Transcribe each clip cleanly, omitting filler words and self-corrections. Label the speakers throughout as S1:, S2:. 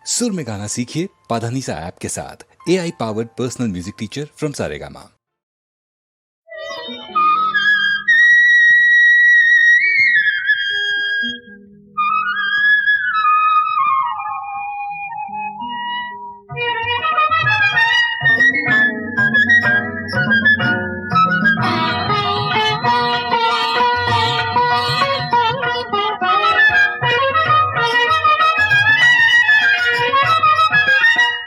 S1: सुर में गाना सीखिए पाधानीसा ऐप के साथ। AI powered personal music teacher from Saregama.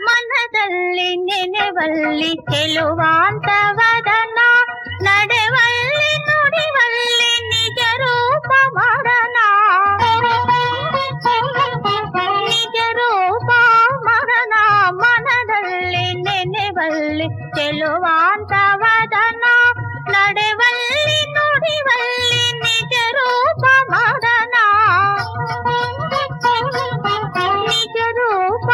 S2: ಮನದಲ್ಲಿ ನೆನೆವಲ್ಲಿ ಚೆಲುವಾಂತ ವದನ, ನಡೆವಲ್ಲಿ ನುಡಿವಲ್ಲಿ ನಿಜ ರೂಪ ಮರಣ, ನಿಜ ರೂಪ ಮರಣ. ಮನದಲ್ಲಿ ನೆನೆವಲ್ಲಿ ಚೆಲುವಾಂತ ವದನ, ನಡೆವಲ್ಲಿ ನುಡಿವಲ್ಲಿ ನಿಜ ರೂಪ ಮರಣ, ನಿಜ ರೂಪ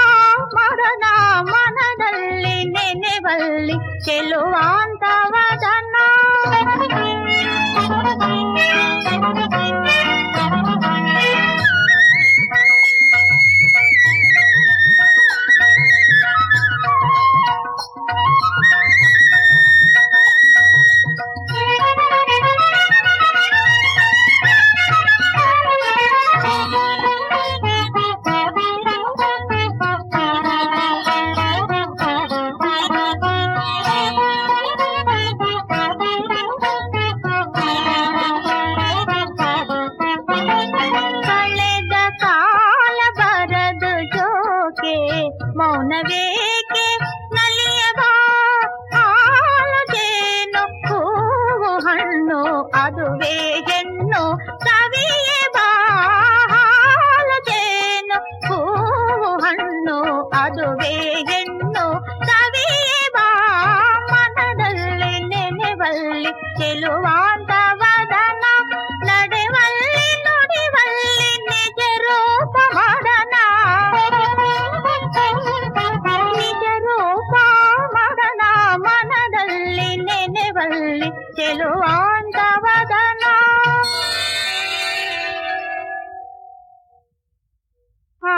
S2: ಮರಣ. ಮನದಲ್ಲಿ ನೆನೆವಲ್ಲಿ ಚೆಲುವಾಂತ ವದನ. ಕಳೆದ ಕಾಲ ಬರದು ಜೋಕೆ, ಮೌನವೇಕೆ ನಲಿಯಬಾ. ಹಾಲು ಜೇನು ಹೂವು ಹಣ್ಣು ಅದುವೇ ಹೆಣ್ಣು ಸವಿಯೇ ಬಾ. ಹಾಲು ಜೇನು ಹೂವು ಹಣ್ಣು ಅದುವೇ ಹೆಣ್ಣು ಸವಿಯೇ ಬಾ. ಮನದಲ್ಲಿ ನೆನೆವಲ್ಲಿ ಚೆಲುವಾಂತ ವದನ, ನಡೆವಲ್ಲಿ ನುಡಿವಲ್ಲಿ ನಿಜ ರೂಪ ಮರಣ, ನಿಜ ರೂಪ ಮರಣ. ಮನದಲ್ಲಿ ನೆನೆವಲ್ಲಿ ಚೆಲುವಾಂತ ವದನ. ಆ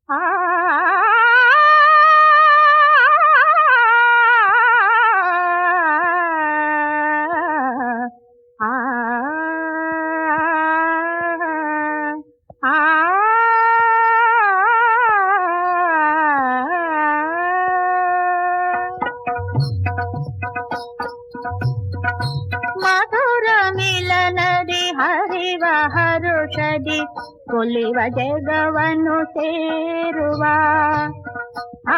S2: ಆ ಮಧುರ ಮಿಲನದಿ ಹರಿವ ಹರುಷದಿ ಕೊಲಿವ ಜಗವನ್ನು ಸೇರುವ,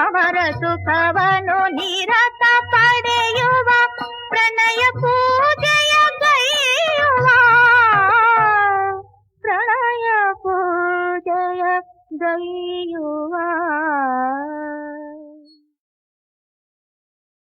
S2: ಅವರ ಸುಖವನ್ನು ನಿರತ ಪಡೆಯುವ ಪ್ರಣಯ ಪೂಜೆಯ ಗೈಯುವ, ಪ್ರಣಯ ಪೂಜೆಯ ಗೈಯುವ.